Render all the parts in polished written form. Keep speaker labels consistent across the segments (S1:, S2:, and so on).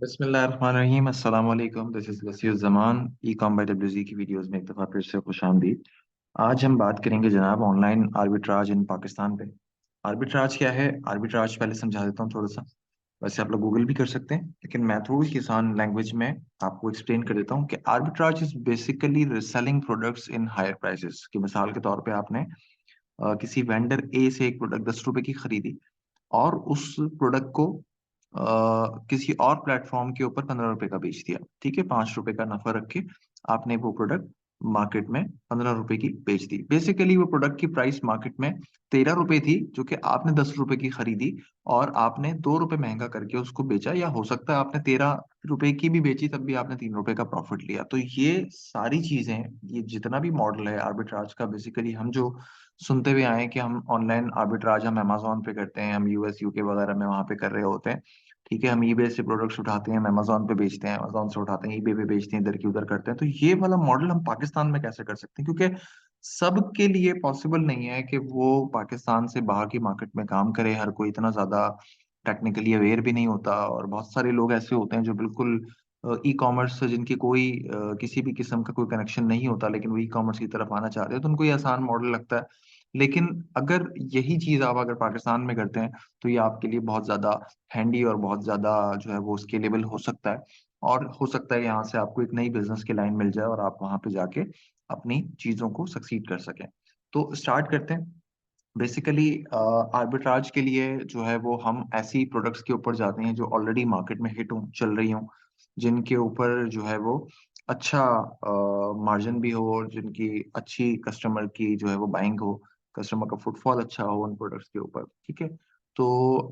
S1: बिस्मिल्लाहिर्रहमानिर्रहीम अस्सलाम वालेकुम। This is Wasiur Zaman E com by W G की वीडियोस में एक दफ़ा फिर से खुशामदीद। आज हम बात करेंगे जनाब ऑनलाइन आर्बिट्राज इन पाकिस्तान पे। आर्बिट्राज क्या है? आर्बिट्राज पहले समझा देता हूँ थोड़ा सा। वैसे आप लोग गूगल भी कर सकते हैं, लेकिन मैं थोड़ी सी आसान लैंग्वेज में आपको एक्सप्लेन कर देता हूँ कि arbitrage is basically reselling products in higher prices. की मिसाल के तौर पे आपने किसी वेंडर ए से एक प्रोडक्ट 10 रुपए की खरीदी और उस प्रोडक्ट को किसी और प्लेटफॉर्म के ऊपर 15 रुपए का बेच दिया। ठीक है, 5 रुपए का नफा रख के आपने वो प्रोडक्ट मार्केट में 15 रुपए की बेच दी। बेसिकली वो प्रोडक्ट की प्राइस मार्केट में 13 रुपए थी, जो कि आपने 10 रुपए की खरीदी और आपने 2 रुपए महंगा करके उसको बेचा, या हो सकता है आपने 13 रुपए की भी बेची तब भी आपने 3 रुपए का प्रॉफिट लिया। तो ये सारी चीजें, ये जितना भी मॉडल है आर्बिट्राज का, बेसिकली हम जो सुनते हुए आए हैं कि हम ऑनलाइन आर्बिट्राज हम अमेजोन पे करते हैं, हम यूएस यूके वगैरह में वहां पे कर रहे होते हैं। ठीक है, हम ईबे से प्रोडक्ट्स उठाते हैं, हम अमेजोन पे बेचते हैं, अमेजोन से उठाते हैं, ईबे पे बेचते हैं, इधर की उधर करते हैं। तो ये वाला मॉडल हम पाकिस्तान में कैसे कर सकते हैं? क्योंकि सबके लिए पॉसिबल नहीं है कि वो पाकिस्तान से बाहर की मार्केट में काम करे। हर कोई इतना ज्यादा टेक्निकली अवेयर भी नहीं होता, और बहुत सारे लोग ऐसे होते हैं जो बिल्कुल ई कॉमर्स से जिनकी कोई किसी भी किस्म का कोई कनेक्शन नहीं होता, लेकिन वो ई कॉमर्स की तरफ आना चाहते हैं, तो उनको ये आसान मॉडल लगता है। लेकिन अगर यही चीज आप अगर पाकिस्तान में करते हैं तो ये आपके लिए बहुत ज्यादा हैंडी और बहुत ज्यादा जो है वो स्केलेबल हो सकता है। और हो सकता है यहाँ से आपको एक नई बिजनेस की लाइन मिल जाए और आप वहां पे जाके अपनी चीजों को सक्सीड कर सकें। तो स्टार्ट करते हैं। बेसिकली आर्बिट्राज के लिए जो है वो हम ऐसी प्रोडक्ट्स के ऊपर जाते हैं जो ऑलरेडी मार्केट में हिट हो, चल रही हों, जिनके ऊपर जो है वो अच्छा मार्जिन भी हो और जिनकी अच्छी कस्टमर की जो है वो बाइंग हो, कस्टमर का फुटफॉल अच्छा हो उन प्रोडक्ट्स के ऊपर। ठीक है। तो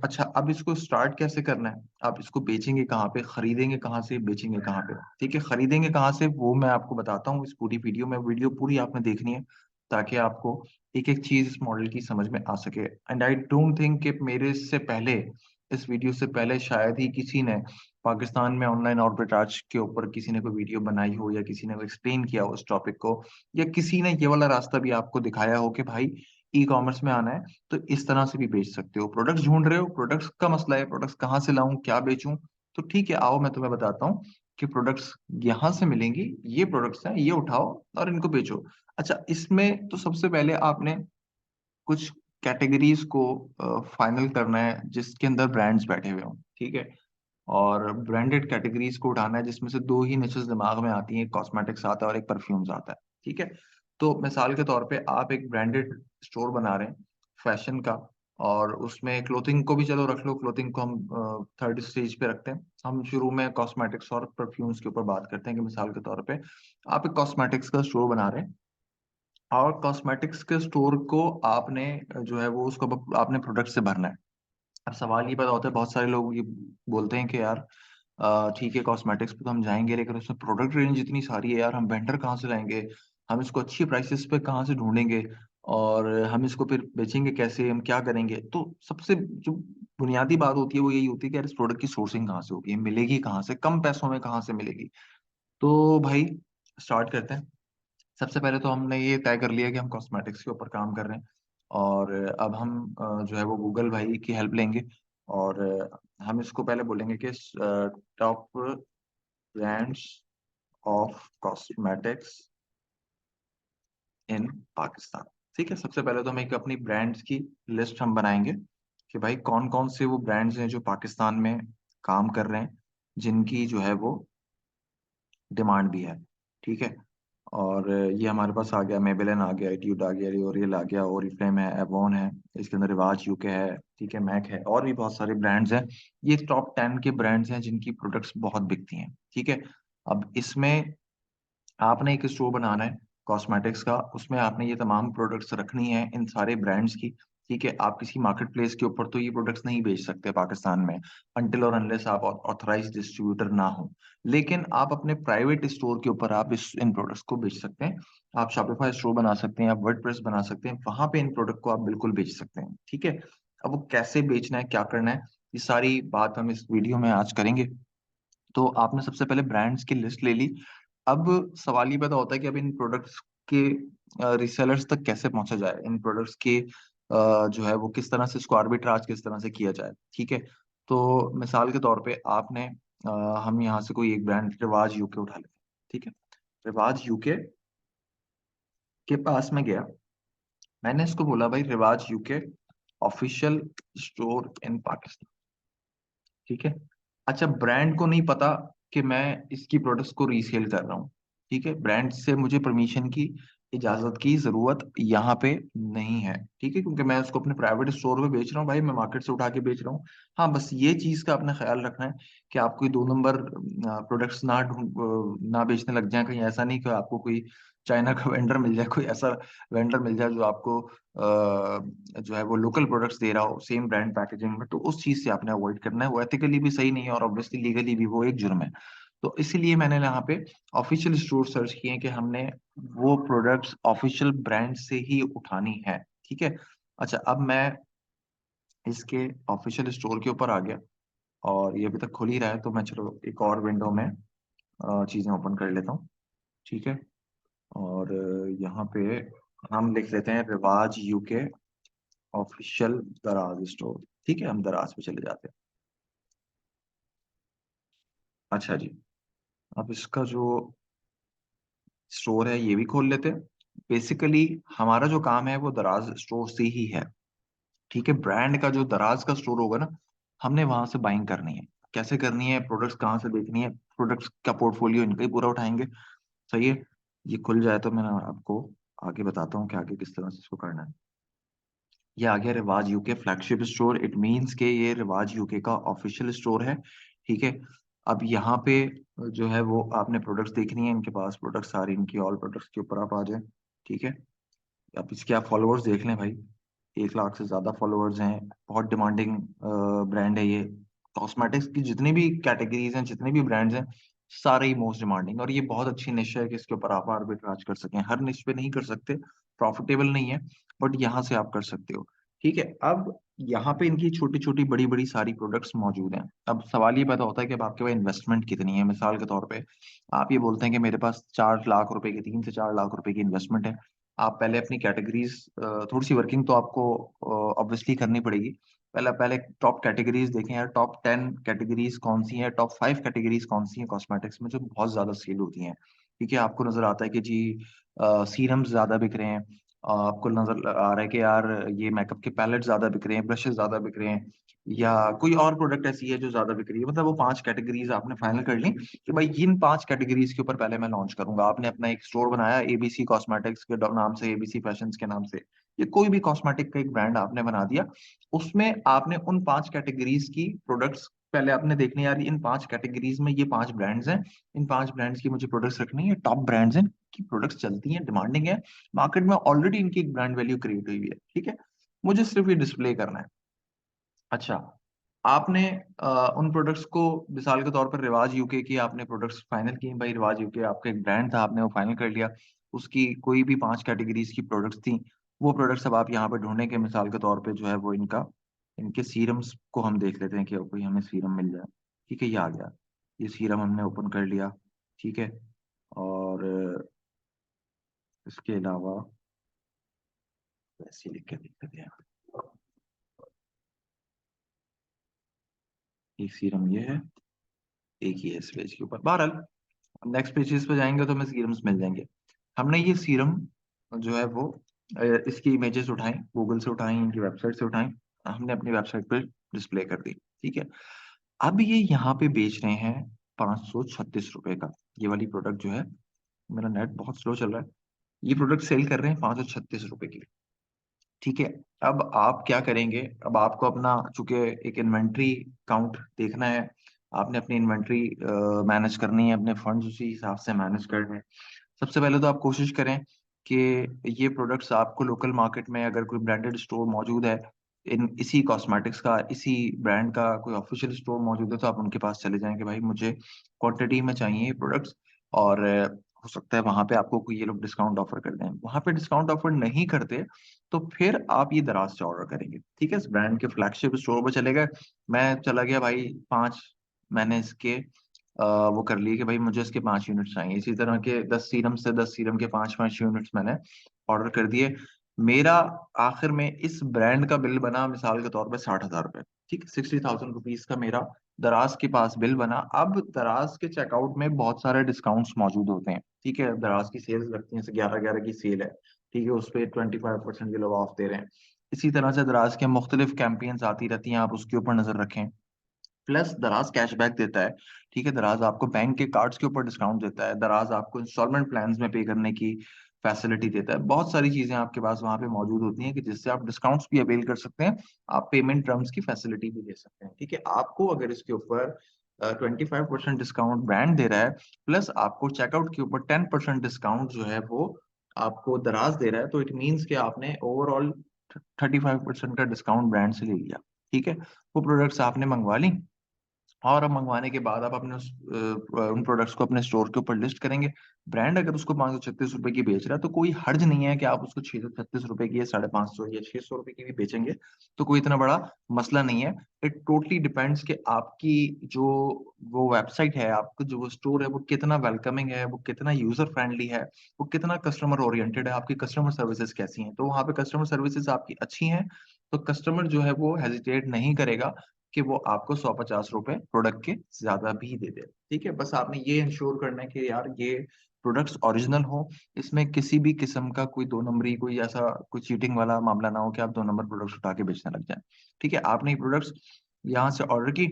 S1: अच्छा, अब इसको स्टार्ट कैसे करना है? आप इसको बेचेंगे कहाँ पे, खरीदेंगे कहाँ से, बेचेंगे कहाँ पे? ठीक है, खरीदेंगे कहाँ से वो मैं आपको बताता हूँ इस पूरी वीडियो में। वीडियो पूरी आपने देखनी है ताकि आपको एक एक चीज इस मॉडल की समझ में आ सके। एंड आई डोंट थिंक कि मेरे से पहले, इस वीडियो से पहले शायद ही किसी ने पाकिस्तान में ऑनलाइन आर्बिट्राज के ऊपर किसी ने कोई वीडियो बनाई हो, या किसी ने एक्सप्लेन किया हो उस टॉपिक को, या किसी ने ये वाला रास्ता भी आपको दिखाया हो कि भाई ई कॉमर्स में आना है तो इस तरह से भी बेच सकते हो। प्रोडक्ट्स ढूंढ रहे हो, प्रोडक्ट्स का मसला है, प्रोडक्ट्स कहाँ से लाऊं, क्या बेचूं? तो ठीक है, आओ मैं तुम्हें बताता हूँ कि प्रोडक्ट्स यहाँ से मिलेंगी, ये प्रोडक्ट्स हैं, ये उठाओ और इनको बेचो। अच्छा, इसमें तो सबसे पहले आपने कुछ कैटेगरीज को फाइनल करना है जिसके अंदर ब्रांड्स बैठे हुए हों। ठीक है, और ब्रांडेड कैटेगरीज को उठाना है जिसमें से दो ही निचेस दिमाग में आती हैं, एक कॉस्मेटिक्स आता है और एक परफ्यूम्स आता है। ठीक है, तो मिसाल के तौर पे आप एक ब्रांडेड स्टोर बना रहे हैं फैशन का, और उसमें क्लोथिंग को भी चलो रख लो, क्लोथिंग को हम थर्ड स्टेज पे रखते हैं। हम शुरू में कॉस्मेटिक्स और परफ्यूम्स के ऊपर बात करते हैं कि मिसाल के तौर पे आप एक कॉस्मेटिक्स का स्टोर बना रहे हैं, और कॉस्मेटिक्स के स्टोर को आपने जो है वो उसको आपने प्रोडक्ट से भरना है। अब सवाल ये पैदा होता है, बहुत सारे लोग ये बोलते हैं कि यार ठीक है, कॉस्मेटिक्स पे तो हम जाएंगे, लेकिन उसमें प्रोडक्ट रेंज इतनी सारी है यार, हम वेंडर कहाँ से लाएंगे, हम इसको अच्छी प्राइसेस पे कहाँ से ढूंढेंगे, और हम इसको फिर बेचेंगे कैसे, हम क्या करेंगे? तो सबसे जो बुनियादी बात होती है वो यही होती है कि यार इस प्रोडक्ट की सोर्सिंग कहाँ से होगी, मिलेगी कहाँ से, कम पैसों में कहाँ से मिलेगी? तो भाई स्टार्ट करते हैं। सबसे पहले तो हमने ये तय कर लिया कि हम कॉस्मेटिक्स के ऊपर काम कर रहे हैं, और अब हम जो है वो गूगल भाई की हेल्प लेंगे, और हम इसको पहले बोलेंगे कि टॉप ब्रांड्स ऑफ कॉस्मेटिक्स इन पाकिस्तान। ठीक है, सबसे पहले तो हम एक अपनी ब्रांड्स की लिस्ट हम बनाएंगे कि भाई कौन कौन से वो ब्रांड्स हैं जो पाकिस्तान में काम कर रहे हैं, जिनकी जो है वो डिमांड भी है। ठीक है, और ये हमारे पास आ गया, मेबेलिन आ गया, एट्यूड आ गया, लोरियल आ गया, ओरिफ्लेम है, एवॉन है, इसके अंदर रिवाज यूके है, ठीक है, मैक है, और भी बहुत सारे ब्रांड्स हैं। ये टॉप 10 के ब्रांड्स हैं जिनकी प्रोडक्ट्स बहुत बिकती हैं। ठीक है, अब इसमें आपने एक स्टोर बनाना है कॉस्मेटिक्स का, उसमें आपने ये तमाम प्रोडक्ट्स रखनी है इन सारे ब्रांड्स की। ठीक है, आप किसी मार्केट प्लेस के ऊपर तो ये प्रोडक्ट्स नहीं बेच सकते पाकिस्तान में, अनटिल और अनलेस आप ऑथराइज डिस्ट्रीब्यूटर ना हो। लेकिन आप अपने प्राइवेट स्टोर के ऊपर आप इन प्रोडक्ट्स को बेच सकते हैं। आप शॉपिफाई स्टोर बना सकते हैं, आप वर्डप्रेस बना सकते हैं, वहां पे इन प्रोडक्ट को आप बिल्कुल बेच सकते हैं। ठीक है, अब वो कैसे बेचना है, क्या करना है, ये सारी बात हम इस वीडियो में आज करेंगे। तो आपने सबसे पहले ब्रांड्स की लिस्ट ले ली। अब सवाल ये पैदा होता है कि अब इन प्रोडक्ट्स के रिसेलर्स तक कैसे पहुंचा जाए, इन प्रोडक्ट्स के जो है वो किस तरह से इसको आर्बिट्राज किस तरह से किया जाए। ठीक है, तो मिसाल के तौर पे आपने हम यहाँ से कोई एक ब्रांड रिवाज यूके उठा लेते हैं, ठीक है। रिवाज यूके के पास में गया, मैंने इसको बोला भाई रिवाज UK official store in Pakistan, ठीक है। अच्छा, ब्रांड को नहीं पता कि मैं इसकी प्रोडक्ट्स को रीसेल कर रहा हूँ, ठीक है। ब्रांड से मुझे परमिशन की, इजाजत की जरूरत यहाँ पे नहीं है, ठीक है, क्योंकि मैं उसको अपने प्राइवेट स्टोर में बेच रहा हूँ भाई, मैं मार्केट से उठा के बेच रहा हूँ। हाँ, बस ये चीज का अपना ख्याल रखना है कि आप कोई 2 नंबर प्रोडक्ट्स ना बेचने लग जाए कहीं। ऐसा नहीं कि आपको कोई चाइना का वेंडर मिल जाए, कोई ऐसा वेंडर मिल जाए जो आपको जो है वो लोकल प्रोडक्ट्स दे रहा हो सेम ब्रांड पैकेजिंग में, तो उस चीज से आपने अवॉइड करना है। वो एथिकली भी सही नहीं है और ऑब्वियसली लीगली भी वो एक जुर्म है। तो इसीलिए मैंने यहाँ पे ऑफिशियल स्टोर सर्च किए कि हमने वो प्रोडक्ट्स ऑफिशियल ब्रांड से ही उठानी है, ठीक है। अच्छा, अब मैं इसके ऑफिशियल स्टोर के ऊपर आ गया और ये अभी तक खुल ही रहा है, तो मैं चलो एक और विंडो में चीजें ओपन कर लेता हूँ, ठीक है। और यहाँ पे हम लिख लेते हैं रिवाज यूके ऑफिशियल दराज स्टोर, ठीक है। हम दराज पे चले जाते हैं। अच्छा जी, अब इसका जो स्टोर है ये भी खोल लेते हैं। बेसिकली हमारा जो काम है वो दराज स्टोर से ही है, ठीक है। ब्रांड का जो दराज का स्टोर होगा ना, हमने वहां से बाइंग करनी है। कैसे करनी है, प्रोडक्ट्स कहाँ से देखनी है, प्रोडक्ट्स का पोर्टफोलियो इनका ही पूरा उठाएंगे, सही है। ये खुल जाए तो मैं आपको आगे बताता हूँ कि आगे किस तरह से इसको करना है। ये आ गया रिवाज UK flagship store. It means के ये रिवाज यूके का ऑफिशियल स्टोर है, ठीक है। अब यहाँ पे जो है वो आपने प्रोडक्ट्स देखनी है, इनके पास प्रोडक्ट्स सारी इनकी ऑल प्रोडक्ट्स के ऊपर आप आ जाए, ठीक है। अब इसके आप फॉलोअर्स देख लें भाई, 1 लाख से ज्यादा फॉलोअर्स हैं। बहुत डिमांडिंग ब्रांड है ये। कॉस्मेटिक्स की जितनी भी कैटेगरीज हैं, जितने भी ब्रांड्स हैं, सारे ही मोस्ट डिमांडिंग। और ये बहुत अच्छी निश है कि इसके ऊपर आप आर्बिट्राज कर सकें। हर निश पे नहीं कर सकते, प्रॉफिटेबल नहीं है, बट यहाँ से आप कर सकते हो, ठीक है। अब यहाँ पे इनकी छोटी छोटी बड़ी बड़ी सारी प्रोडक्ट्स मौजूद हैं। अब सवाल ये पैदा होता है कि अब आपके पास इन्वेस्टमेंट कितनी है। मिसाल के तौर पे आप ये बोलते हैं कि मेरे पास 4 लाख रुपए की, 3 से 4 लाख रुपए की इन्वेस्टमेंट है। आप पहले अपनी कैटेगरीज, थोड़ी सी वर्किंग तो आपको ऑब्वियसली करनी पड़ेगी। पहले पहले टॉप कैटेगरीज देखें यार, टॉप 10 कैटेगरीज कौन सी हैं, टॉप 5 कैटेगरीज कौन सी हैं कॉस्मेटिक्स में जो बहुत ज्यादा सेल होती हैं, ठीक है। आपको नजर आता है कि जी सीरम्स ज्यादा बिक रहे हैं, आपको नजर आ रहा है कि यार ये मेकअप के पैलेट ज्यादा बिक रहे हैं, ब्रशेस ज्यादा बिक रहे हैं, या कोई और प्रोडक्ट ऐसी है जो ज्यादा बिक रही है। मतलब वो 5 कैटेगरीज आपने फाइनल कर ली कि भाई इन 5 कैटेगरीज के ऊपर पहले मैं लॉन्च करूंगा। आपने अपना एक स्टोर बनाया एबीसी कॉस्मेटिक्स के नाम से, एबीसी फैशंस के नाम से, ये कोई भी कॉस्मेटिक का एक ब्रांड आपने बना दिया। उसमें आपने उन 5 कैटेगरीज की प्रोडक्ट्स पहले आपने देखने, यार इन 5 कैटेगरीज में ये 5 ब्रांड्स हैं, इन 5 ब्रांड्स की मुझे प्रोडक्ट्स रखनी है, टॉप ब्रांड्स हैं की प्रोडक्ट्स चलती हैं, डिमांडिंग है, मार्केट में ऑलरेडी इनकी एक ब्रांड वैल्यू क्रिएट हुई है, ठीक है। मुझे सिर्फ ये डिस्प्ले करना है। अच्छा, आपने उन प्रोडक्ट्स को, मिसाल के तौर पर रिवाज यूके की आपने प्रोडक्ट्स फाइनल की भाई। रिवाज यूके आपका एक ब्रांड था, आपने वो फाइनल कर लिया। उसकी कोई भी 5 कैटेगरीज की प्रोडक्ट्स थी, वो प्रोडक्ट्स अब आप यहाँ पे ढूंढने के, मिसाल के तौर पे जो है वो इनका, इनके सीरम्स को हम देख लेते हैं कि कोई हमें सीरम मिल जाए, ठीक है। ये आ गया, ये सीरम हमने ओपन कर लिया, ठीक है। और इसके अलावा वैसे लिख के देख लेते हैं। एक सीरम ये है, एक ही है इस पेज के ऊपर। बहरहाल नेक्स्ट पेजेस पे जाएंगे तो हमें सीरम्स मिल जाएंगे। हमने ये सीरम जो है वो इसकी इमेजेस उठाई, गूगल से उठाई, इनकी वेबसाइट से उठाई, हमने अपनी वेबसाइट पे डिस्प्ले कर दी, ठीक है। अब ये यहाँ पे बेच रहे हैं 536 रुपए का, ये वाली प्रोडक्ट जो है। मेरा नेट बहुत स्लो चल रहा है। ये प्रोडक्ट सेल कर रहे हैं 536 रुपए की, ठीक है। अब आप क्या करेंगे, अब आपको अपना, चूंकि एक इन्वेंट्री काउंट देखना है, आपने अपनी इन्वेंट्री मैनेज करनी है, अपने फंड्स उसी हिसाब से मैनेज करने हैं। सबसे पहले तो आप कोशिश करें कि ये प्रोडक्ट्स आपको लोकल मार्केट में अगर कोई ब्रांडेड स्टोर मौजूद है, इन इसी कॉस्मेटिक्स का, इसी ब्रांड का कोई ऑफिशियल स्टोर मौजूद है, तो आप उनके पास चले जाएं कि भाई मुझे क्वांटिटी में चाहिए ये प्रोडक्ट्स। और हो सकता है वहां पे आपको कोई ये लोग डिस्काउंट ऑफर कर दें। वहां पे डिस्काउंट ऑफर नहीं करते तो फिर आप ये दराज से ऑर्डर करेंगे, ठीक है। इस ब्रांड के फ्लैगशिप स्टोर पर चले गए, मैं चला गया भाई 5, मैंने इसके वो कर लिए कि भाई मुझे इसके 5 यूनिट चाहिए। इसी तरह के 10 सीरम से 10 सीरम के 5-5 यूनिट्स मैंने ऑर्डर कर दिए। मेरा आखिर में इस ब्रांड का बिल बना मिसाल के तौर पे 60,000 रुपए, ठीक है, 60,000 रुपीज का मेरा दराज के पास बिल बना। अब दराज के चेकआउट में बहुत सारे डिस्काउंट्स मौजूद होते हैं, ठीक है, दराज की सेल्स लगती है, जैसे 11/11 की सेल है, ठीक है, उस पर 25% के लोग ऑफ दे रहे हैं। इसी तरह से दराज के मुख्तलिफ कैंपेन्स आती रहती हैं, आप उसके ऊपर नजर रखें। प्लस दराज कैशबैक देता है, ठीक है, दराज आपको बैंक के कार्ड्स के ऊपर डिस्काउंट देता है, दराज आपको इंस्टॉलमेंट प्लान्स में पे करने की फैसिलिटी देता है। बहुत सारी चीजें आपके पास वहां पे मौजूद होती हैं कि जिससे आप डिस्काउंट्स भी अवेल कर सकते हैं, आप पेमेंट टर्म्स की फैसिलिटी भी ले सकते हैं, ठीक है। आपको अगर इसके ऊपर 25% डिस्काउंट ब्रांड दे रहा है, प्लस आपको चेकआउट के ऊपर 10% डिस्काउंट जो है वो आपको दराज दे रहा है, तो इट मीन्स कि आपने ओवरऑल 35% का डिस्काउंट ब्रांड से ले लिया, ठीक है। वो प्रोडक्ट्स आपने मंगवा ली, और अब मंगवाने के बाद आप अपने उन प्रोडक्ट्स को अपने स्टोर के ऊपर लिस्ट करेंगे। ब्रांड अगर उसको 536 रुपए की बेच रहा है, तो कोई हर्ज नहीं है कि आप उसको 636 रुपए की या 550 या 600 रुपए की भी बेचेंगे, तो कोई इतना बड़ा मसला नहीं है। इट टोटली डिपेंड्स कि आपकी जो वो वेबसाइट है, आपका जो वो स्टोर है, वो कितना वेलकमिंग है, वो कितना यूजर फ्रेंडली है, वो कितना कस्टमर ओरिएंटेड है, आपकी कस्टमर सर्विसेज कैसी हैं। तो वहाँ पे कस्टमर सर्विसेज आपकी अच्छी हैं, तो कस्टमर जो है वो हेजिटेट नहीं करेगा कि वो आपको 150 रुपए प्रोडक्ट के ज्यादा भी दे दे, ठीक है। बस आपने ये इंश्योर करना है कि यार ये प्रोडक्ट्स ओरिजिनल हो, इसमें किसी भी किस्म का कोई दो नंबरी, कोई ऐसा कोई चीटिंग वाला मामला ना हो कि आप दो नंबर प्रोडक्ट्स उठा के बेचने लग जाए, ठीक है। आपने ये प्रोडक्ट्स यहाँ से ऑर्डर की,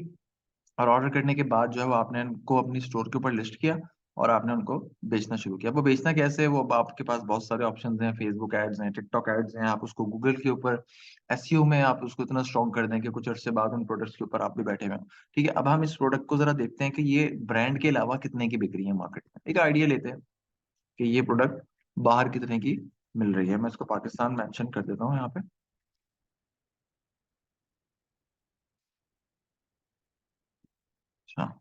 S1: और ऑर्डर करने के बाद जो है वो आपने उनको अपनी स्टोर के ऊपर लिस्ट किया, और आपने उनको बेचना शुरू किया। वो बेचना कैसे है, वो अब आपके पास बहुत सारे ऑप्शंस हैं, फेसबुक एड्स हैं, टिकटॉक एड्स हैं, आप उसको गूगल के ऊपर एसईओ में आप उसको इतना स्ट्रॉन्ग कर दें कि कुछ अरसे बाद उन प्रोडक्ट्स के ऊपर आप भी बैठे हुए हैं, ठीक है। अब हम इस प्रोडक्ट को जरा देखते हैं कि ये ब्रांड के अलावा कितने की बिक रही है मार्केट में। एक आइडिया लेते हैं कि ये प्रोडक्ट बाहर कितने की मिल रही है। मैं इसको पाकिस्तान मेंशन कर देता हूँ यहाँ पे। अच्छा,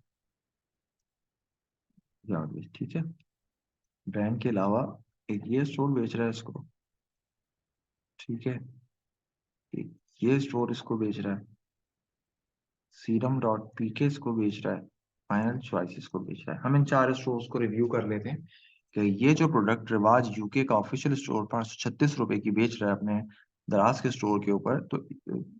S1: ठीक है, ब्रांड के अलावा एक ये स्टोर बेच रहा है इसको, ठीक है, एक ये स्टोर इसको बेच रहा है, सीरम.pk इसको बेच रहा है, फाइनल चॉइस इसको बेच रहा है। हम इन चार स्टोर्स को रिव्यू कर लेते हैं कि ये जो प्रोडक्ट रिवाज यूके का ऑफिशियल स्टोर 536 रुपए की बेच रहा है अपने दराज के स्टोर के ऊपर, तो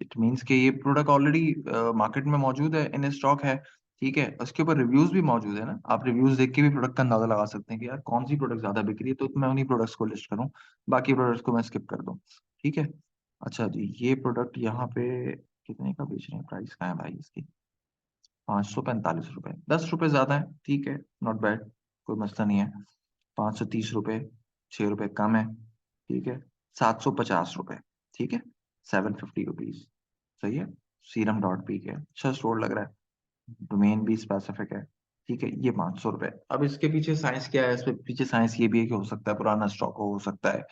S1: इट मीन्स कि ये प्रोडक्ट ऑलरेडी मार्केट में मौजूद है, इन स्टॉक है, ठीक है। उसके ऊपर रिव्यूज भी मौजूद है ना, आप रिव्यूज देख के भी प्रोडक्ट का अंदाजा लगा सकते हैं कि यार कौन सी प्रोडक्ट ज्यादा बिक रही है, तो मैं उन्हीं प्रोडक्ट्स को लिस्ट करूँ, बाकी प्रोडक्ट्स को मैं स्किप कर दूँ, ठीक है। अच्छा जी, ये प्रोडक्ट यहाँ पे कितने का बेच रहे हैं, प्राइस कहाँ है भाई इसकी, 545 रुपए, 10 रुपए ज्यादा है, ठीक है, नॉट बैड, कोई मसला नहीं है। 530 रुपए, 6 रुपए कम है, ठीक है। 750 रुपए, ठीक है, 750 रुपीज, सही है। सीरम.पी के अच्छा स्टोर लग रहा है, डोमेन भी स्पेसिफिक है, ठीक है। ये 500 रुपए। अब इसके पीछे साइंस क्या है, इसके पीछे साइंस ये भी है कि हो सकता है पुराना स्टॉक हो सकता है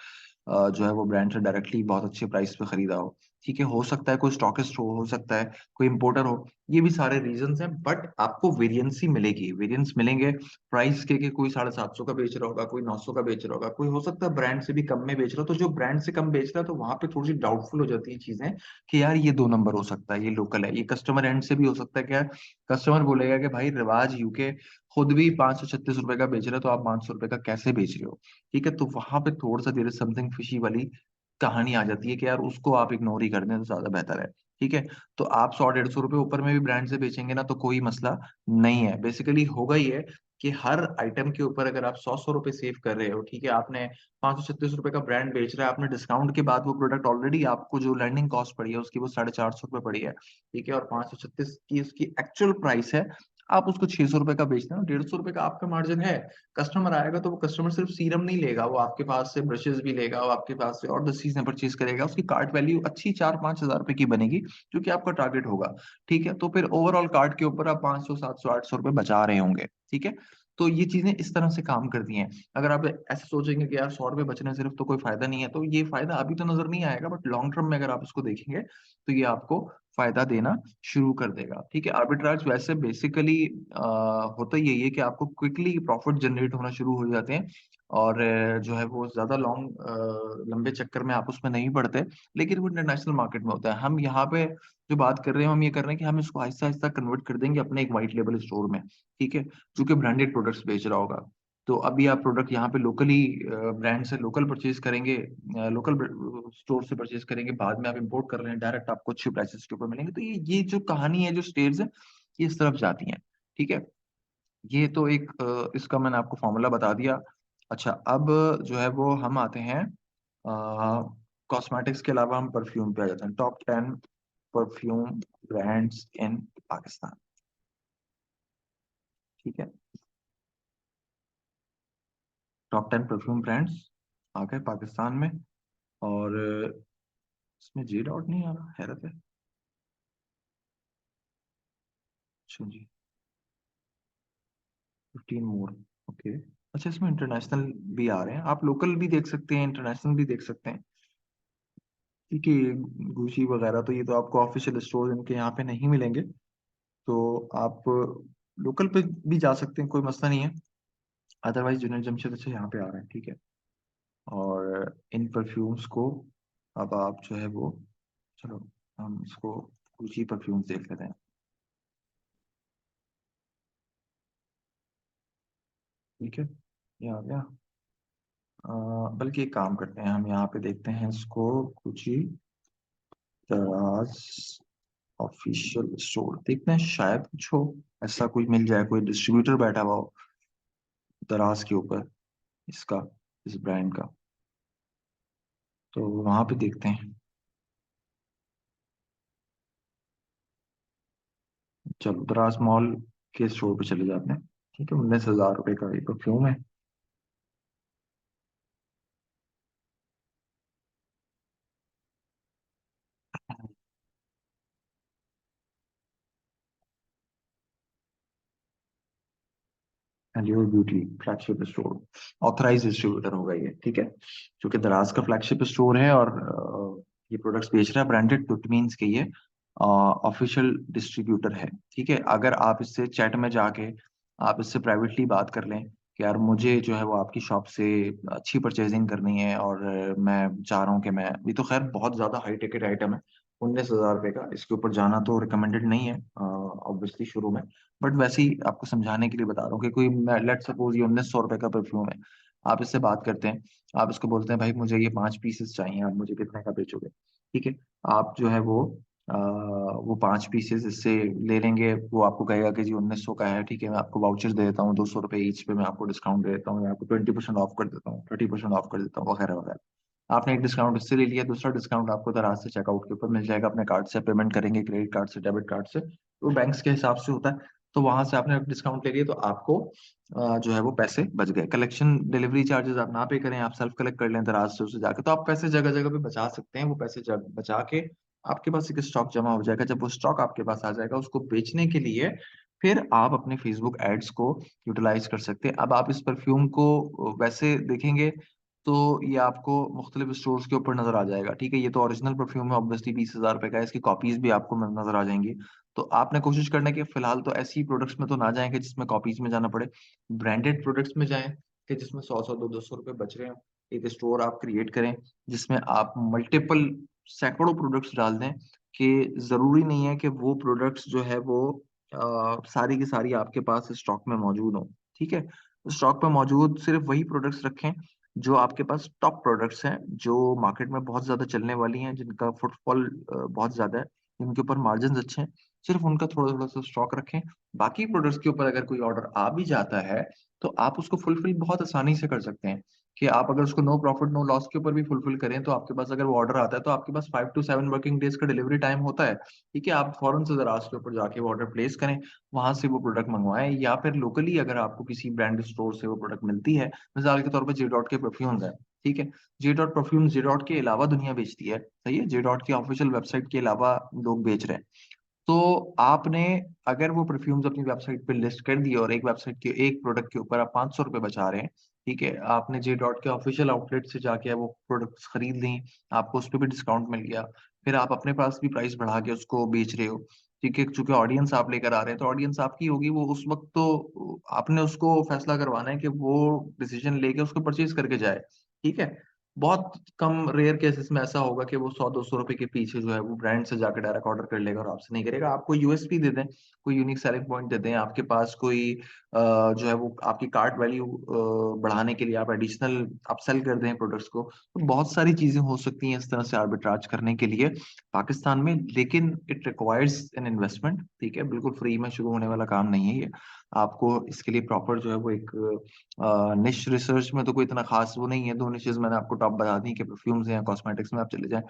S1: जो है वो ब्रांड से डायरेक्टली बहुत अच्छे प्राइस पे खरीदा हो, ठीक है। हो सकता है कोई स्टॉकिस्ट हो सकता है कोई इंपोर्टर हो, ये भी सारे रीजंस हैं। बट आपको वेरिएंस ही मिलेगी, वेरिएंस मिलेंगे प्राइस के कोई 750 का बेच रहा होगा, कोई 900 का बेच रहा होगा, कोई हो सकता है ब्रांड से भी कम में बेच रहा हो। तो जो ब्रांड से कम बेच रहा है, तो वहां पे थोड़ी सी डाउटफुल हो जाती है चीजें कि यार ये दो नंबर हो सकता है, ये लोकल है, ये कस्टमर एंड से भी हो सकता है क्या, कस्टमर बोलेगा कि भाई रिवाज यूके खुद भी 536 रुपए का बेच रहा है, तो आप 500 रुपए का कैसे बेच रहे हो, ठीक है। तो वहां पे थोड़ा सा देर समथिंग फिशी वाली कहानी आ जाती है कि यार उसको आप इग्नोर ही कर दें तो ज्यादा बेहतर है, ठीक है। तो आप 100-150 रुपए ऊपर में भी ब्रांड से बेचेंगे ना, तो कोई मसला नहीं है। बेसिकली होगा ही है कि हर आइटम के ऊपर अगर आप 100-100 रुपए सेव कर रहे हो, ठीक है, आपने 536 रुपए का ब्रांड बेच रहा है, आपने डिस्काउंट के बाद वो प्रोडक्ट ऑलरेडी आपको जो लैंडिंग कॉस्ट पड़ी है उसकी वो 450 रुपए पड़ी है, ठीक है, और 536 की उसकी एक्चुअल प्राइस है, आप उसको 600 रुपए का बेचते हो, 150 रुपए का आपका मार्जिन है। कस्टमर आएगा तो वो कस्टमर सिर्फ सीरम नहीं लेगा, वो आपके पास से ब्रशेस भी लेगा, वो आपके पास से और 10 चीजें परचेज करेगा, उसकी कार्ट वैल्यू अच्छी 4-5 हजार रुपए की बनेगी, जो कि आपका टारगेट होगा, ठीक है। तो फिर ओवरऑल कार्ट के ऊपर आप 500 700 800 रुपए बचा रहे होंगे, ठीक है। तो ये चीजें इस तरह से काम करती हैं। अगर आप ऐसे सोचेंगे कि यार 100 रुपए बचने सिर्फ तो कोई फायदा नहीं है, तो ये फायदा अभी तो नजर नहीं आएगा, बट लॉन्ग टर्म में अगर आप इसको देखेंगे तो ये आपको फायदा देना शुरू कर देगा, ठीक है। आर्बिट्राज वैसे बेसिकली होता यही है कि आपको क्विकली प्रॉफिट जनरेट होना शुरू हो जाते हैं, और जो है वो ज्यादा लॉन्ग लंबे चक्कर में आप उसमें नहीं पड़ते, लेकिन वो इंटरनेशनल मार्केट में होता है। हम यहाँ पे जो बात कर रहे हैं, हम ये कर रहे हैं कि हम इसको आहिस्ता आहिस्ता कन्वर्ट कर देंगे अपने एक व्हाइट लेबल स्टोर में, ठीक है, जो कि ब्रांडेड प्रोडक्ट्स बेच रहा होगा। तो अभी आप प्रोडक्ट यहाँ पे लोकली ब्रांड से लोकल परचेज करेंगे, लोकल स्टोर से परचेज करेंगे, बाद में आप इंपोर्ट कर रहे हैं, डायरेक्ट आपको अच्छे प्राइसेस के ऊपर मिलेंगे। तो ये जो कहानी है, जो स्टेट्स है, ये इस तरफ जाती हैं। ठीक है, ये तो एक इसका मैंने आपको फॉर्मूला बता दिया। अच्छा, अब जो है वो हम आते हैं कॉस्मेटिक्स के अलावा हम परफ्यूम पे आ जाते हैं। टॉप 10 परफ्यूम ब्रांड्स इन पाकिस्तान। ठीक है, टॉप 10 परफ्यूम ब्रांड्स आ गए पाकिस्तान में। और इसमें जे डॉट नहीं आ रहा, हैरत है। अच्छा जी, 15 मोर। ओके। अच्छा, इसमें इंटरनेशनल भी आ रहे हैं, आप लोकल भी देख सकते हैं, इंटरनेशनल भी देख सकते हैं। ठीक है, गुची वगैरह तो ये तो आपको ऑफिशियल स्टोर इनके यहाँ पे नहीं मिलेंगे, तो आप लोकल पे भी जा सकते हैं, कोई मसला नहीं है। अदरवाइज जूनियर जमशेद अच्छा यहाँ पे आ रहे हैं। ठीक है, और इन परफ्यूम्स को अब आप जो है वो, चलो हम इसको गुची परफ्यूम्स देख लेते हैं। ठीक है, ये आ गया। बल्कि एक काम करते हैं, हम यहाँ पे देखते हैं इसको, गुची दराज ऑफिशियल स्टोर देखते हैं, शायद कुछ हो ऐसा, कोई मिल जाए, कोई डिस्ट्रीब्यूटर बैठा हुआ हो दराज के ऊपर इसका, इस ब्रांड का। तो वहां पे देखते हैं। चलो दराज मॉल के स्टोर पे चले जाते हैं। ठीक है, 19,000 रुपये का ये परफ्यूम है। And your beauty flagship store, authorise distributor होगा ये। ठीक है, क्योंकि दराज का फ्लैगशिप स्टोर है और ये प्रोडक्ट्स बेच रहा है ब्रांडेड, तो इट मीन्स कि ये ऑफिशियल डिस्ट्रीब्यूटर है। ठीक है, अगर आप इससे चैट में जाके आप इससे प्राइवेटली बात कर लें कि यार मुझे जो है वो आपकी शॉप से अच्छी परचेजिंग करनी है, और मैं चाह रहा हूँ कि मैं, ये तो खैर बहुत ज्यादा हाई टिकट आइटम है, 19,000 रुपये का, इसके ऊपर जाना तो रिकमेंडेड नहीं है ऑब्वियसली शुरू में। बट वैसे ही आपको समझाने के लिए बता रहा हूँ कि कोई, लेट सपोज ये 1900 रुपये का परफ्यूम है, आप इससे बात करते हैं, आप इसको बोलते हैं भाई मुझे ये 5 पीसेस चाहिए, आप मुझे कितने का बेचोगे। ठीक है, आप जो है वो 5 पीसेस इससे ले लेंगे, वो आपको कहेगा कि जी 1900 का है, ठीक है मैं आपको वाउचर दे देता हूँ, 200 रुपये ईच पे मैं आपको डिस्काउंट दे देता हूँ, या आपको 20% ऑफ कर देता हूँ, 30% ऑफ कर देता हूँ, वगैरह वगैरह। आपने एक डिस्काउंट इससे ले लिया, दूसरा डिस्काउंट आपको दराज से चेकआउट के ऊपर मिल जाएगा, अपने कार्ड से पेमेंट करेंगे, क्रेडिट कार्ड से, डेबिट कार्ड से, तो बैंक्स के हिसाब से होता है। तो वहां से आपने डिस्काउंट ले लिया, तो आपको जो है वो पैसे बच गए। कलेक्शन डिलीवरी चार्जेस आप ना पे करें, आप सेल्फ कलेक्ट कर लें दराज से उसे जाके, तो आप पैसे जगह जगह पे बचा सकते हैं। वो पैसे बचा के आपके पास एक स्टॉक जमा हो जाएगा, जब वो स्टॉक आपके पास आ जाएगा, उसको बेचने के लिए फिर आप अपने फेसबुक एड्स को यूटिलाइज कर सकते हैं। अब आप इस परफ्यूम को वैसे देखेंगे तो ये आपको मुख्तलिफ स्टोर्स के ऊपर नजर आ जाएगा। ठीक है, ये तो ओरिजिनल परफ्यूम है, ऑब्वियसली 20,000 रुपए का है, इसकी कॉपीज भी आपको नजर आ जाएंगी। तो आपने कोशिश करना है कि फिलहाल तो ऐसी प्रोडक्ट्स में तो ना जाएं कि जिसमें कॉपीज में जाना पड़े, ब्रांडेड प्रोडक्ट्स में जाएं कि जिसमें 100 100 200 रुपए बच रहे हैं। एक स्टोर आप क्रिएट करें जिसमें आप मल्टीपल सैकड़ों प्रोडक्ट्स डाल दें, कि जरूरी नहीं है कि वो प्रोडक्ट्स जो है वो सारी की सारी आपके पास स्टॉक में मौजूद हो। ठीक है, स्टॉक में मौजूद सिर्फ वही प्रोडक्ट्स रखें जो आपके पास टॉप प्रोडक्ट्स हैं, जो मार्केट में बहुत ज्यादा चलने वाली हैं, जिनका फुटफॉल बहुत ज्यादा है, जिनके ऊपर मार्जिन अच्छे हैं, सिर्फ उनका थोड़ा थोड़ा सा स्टॉक रखें। बाकी प्रोडक्ट्स के ऊपर अगर कोई ऑर्डर आ भी जाता है तो आप उसको फुलफिल बहुत आसानी से कर सकते हैं, कि आप अगर उसको नो प्रॉफिट नो लॉस के ऊपर भी फुलफिल करें, तो आपके पास अगर वो ऑर्डर आता है तो आपके पास 5 to 7 वर्किंग डेज का डिलीवरी टाइम होता है। ठीक है, आप फौरन से दराज के ऊपर जाके वो ऑर्डर प्लेस करें, वहां से वो प्रोडक्ट मंगवाएं, या फिर लोकली अगर आपको किसी ब्रांड स्टोर से वो प्रोडक्ट मिलती है, मिसाल के तौर पर जे डॉट के परफ्यूम्स है। ठीक है, J dot perfume J dot के अलावा दुनिया बेचती है, सही है, जे डॉट की ऑफिशियल वेबसाइट के अलावा लोग बेच रहे हैं। तो आपने अगर वो परफ्यूम्स अपनी वेबसाइट पे लिस्ट कर दिए और एक वेबसाइट के एक प्रोडक्ट के ऊपर आप 500 रुपये बचा रहे हैं, ठीक है, आपने जे डॉट के ऑफिशियल आउटलेट से जाके वो प्रोडक्ट्स खरीद ली, आपको उस पर भी डिस्काउंट मिल गया, फिर आप अपने पास भी प्राइस बढ़ा के उसको बेच रहे हो। ठीक है, चूंकि ऑडियंस आप लेकर आ रहे हैं तो ऑडियंस आपकी होगी, वो उस वक्त तो आपने उसको फैसला करवाना है कि वो डिसीजन लेके उसको परचेज करके जाए। ठीक है, बहुत कम रेयर केसेस में ऐसा होगा कि वो 100-200 रुपए के पीछे जो है वो ब्रांड से जाके डायरेक्ट ऑर्डर कर लेगा और आपसे नहीं करेगा। आपको यूएसपी दे दें, कोई यूनिक सेलिंग पॉइंट दे दें, आपके पास कोई जो है वो आपकी कार्ट वैल्यू बढ़ाने के लिए आप एडिशनल अपसेल कर दें प्रोडक्ट्स को। तो बहुत सारी चीज़ें हो सकती हैं इस तरह से आर्बिट्राज करने के लिए पाकिस्तान में, लेकिन इट रिक्वायर्स एन इन्वेस्टमेंट, ठीक है? बिल्कुल फ्री में शुरू होने वाला काम नहीं है ये। आपको इसके लिए प्रॉपर जो है वो एक निश रिसर्च में तो कोई इतना खास वो नहीं है। 2 निशेज़ मैंने आपको टॉप बता दी कि परफ्यूम्स हैं, कॉस्मेटिक्स में आप चले जाएँ।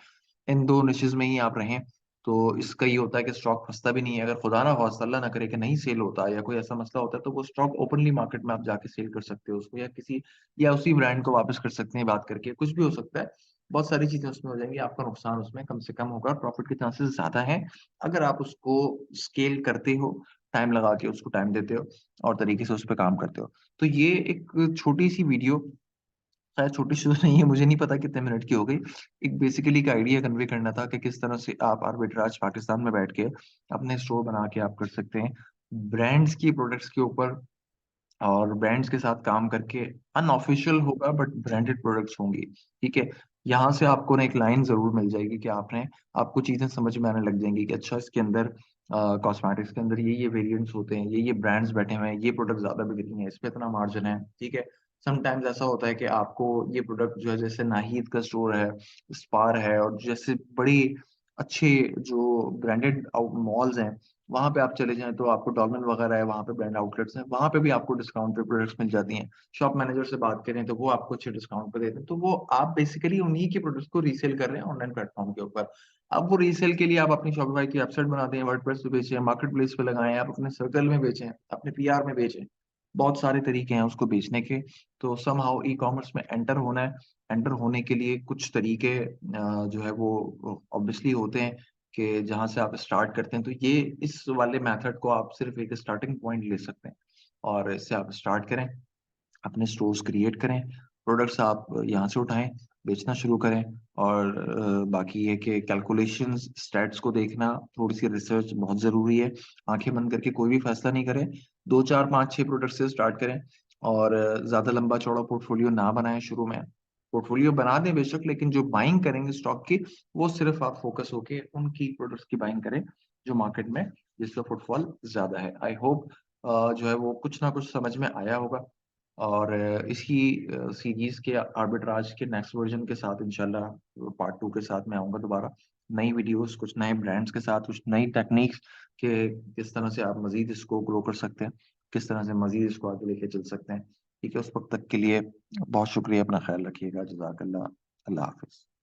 S1: इन 2 निशेज़ में ही आप रहें, तो इसका ये होता है कि स्टॉक फँसता भी नहीं है। अगर खुदा ना ख़ास्ता अल्लाह ना करे कि नहीं सेल होता या कोई ऐसा मसला होता है, तो वो स्टॉक ओपनली मार्केट में आप जाके सेल कर सकते हो उसको, या उसी ब्रांड को वापस कर सकते हैं बात करके, कुछ भी हो सकता है। बहुत सारी चीज़ें उसमें हो जाएँगी, आपका नुकसान उसमें कम से कम होगा, प्रॉफ़िट के चांसेस ज़्यादा हैं, अगर आप उसको स्केल करते हो, टाइम लगा के उसको टाइम देते हो और तरीके से उस पे काम करते हो। तो ये एक छोटी-सी वीडियो, शायद छोटी-सी तो नहीं है, मुझे नहीं पता कितने मिनट की हो गई। एक बेसिकली एक आइडिया कन्वे करना था कि किस तरह से आप आर्बिट्राज पाकिस्तान में बैठ के अपने स्टोर बना के आप कर सकते हैं। ब्रांड्स की प्रोडक्ट्स के ऊपर और ब्रांड्स के साथ काम करके अनऑफिशियल होगा बट ब्रांडेड प्रोडक्ट्स होंगी, ठीक है? यहाँ से आपको ना एक लाइन ज़रूर मिल जाएगी कि आपको चीज़ें समझ में आने लग जाएँगी कि अच्छा इसके अंदर कॉस्मेटिक्स के अंदर ये वेरिएंट्स होते हैं, ये ब्रांड्स बैठे हुए हैं, ये प्रोडक्ट ज़्यादा बिक रही हैं, इस पे इतना मार्जिन है, ठीक है? समटाइम्स ऐसा होता है कि आपको ये प्रोडक्ट जो है जैसे नाहीद का स्टोर है, स्पार है और जैसे बड़ी अच्छे जो ब्रांडेड मॉल्स हैं, वहाँ पे आप चले जाएँ तो आपको डॉलमेन वगैरह है, वहाँ पे ब्रांड आउटलेट्स हैं, वहाँ पे भी आपको डिस्काउंट पे प्रोडक्ट्स मिल जाती हैं। शॉप मैनेजर से बात करें तो वो आपको अच्छे डिस्काउंट पे देते हैं। तो वो आप बेसिकली उन्हीं के प्रोडक्ट्स को रीसेल कर रहे हैं ऑनलाइन प्लेटफ़ॉर्म के ऊपर। अब वो रीसेल के लिए आप अपनी शॉपिफ़ाई की वेबसाइट बना दें, वर्डप्रेस पे बेचें, मार्केट प्लेस पे लगाएँ, आप अपने सर्कल में बेचें, अपने पीआर में बेचें। बहुत सारे तरीके हैं उसको बेचने के। तो समहाउ ई-कॉमर्स में एंटर होना है, एंटर होने के लिए कुछ तरीके जो है वो ऑब्वियसली होते हैं कि जहाँ से आप स्टार्ट करते हैं, तो ये इस वाले मेथड को आप सिर्फ़ एक स्टार्टिंग पॉइंट ले सकते हैं और इससे आप स्टार्ट करें, अपने स्टोर्स क्रिएट करें, प्रोडक्ट्स आप यहाँ से उठाएँ, बेचना शुरू करें और बाकी ये कि कैलकुलेशंस, स्टैट्स को देखना, थोड़ी-सी रिसर्च बहुत ज़रूरी है। आँखें बंद करके कोई भी फैसला नहीं करें। 2, 4, 5, 6 प्रोडक्ट से स्टार्ट करें और ज़्यादा लंबा-चौड़ा पोर्टफोलियो ना बनाएँ शुरू में। पोर्टफोलियो बना दें बेशक, लेकिन जो बाइंग करेंगे स्टॉक की, वो सिर्फ़ आप फ़ोकस होके उनकी प्रोडक्ट्स की बाइंग करें, जो मार्केट में जिसका फुटफॉल ज़्यादा है। आई होप जो है वो कुछ ना कुछ समझ में आया होगा और इसी सीरीज़ के आर्बिट्राज के नेक्स्ट वर्ज़न के साथ इंशाल्लाह पार्ट 2 के साथ मैं आऊँगा दोबारा। नई वीडियोज़, कुछ नए ब्रांड्स के साथ, कुछ नई टेक्निक्स के किस तरह से आप मज़ीद इसको ग्रो कर सकते हैं, किस तरह से मज़ीद इसको आगे लेके चल सकते हैं। ठीक है, उस वक़्त तक के लिए बहुत शुक्रिया, अपना ख़्याल रखिएगा। जज़ाकल्लाह। अल्लाह हाफ़िज़।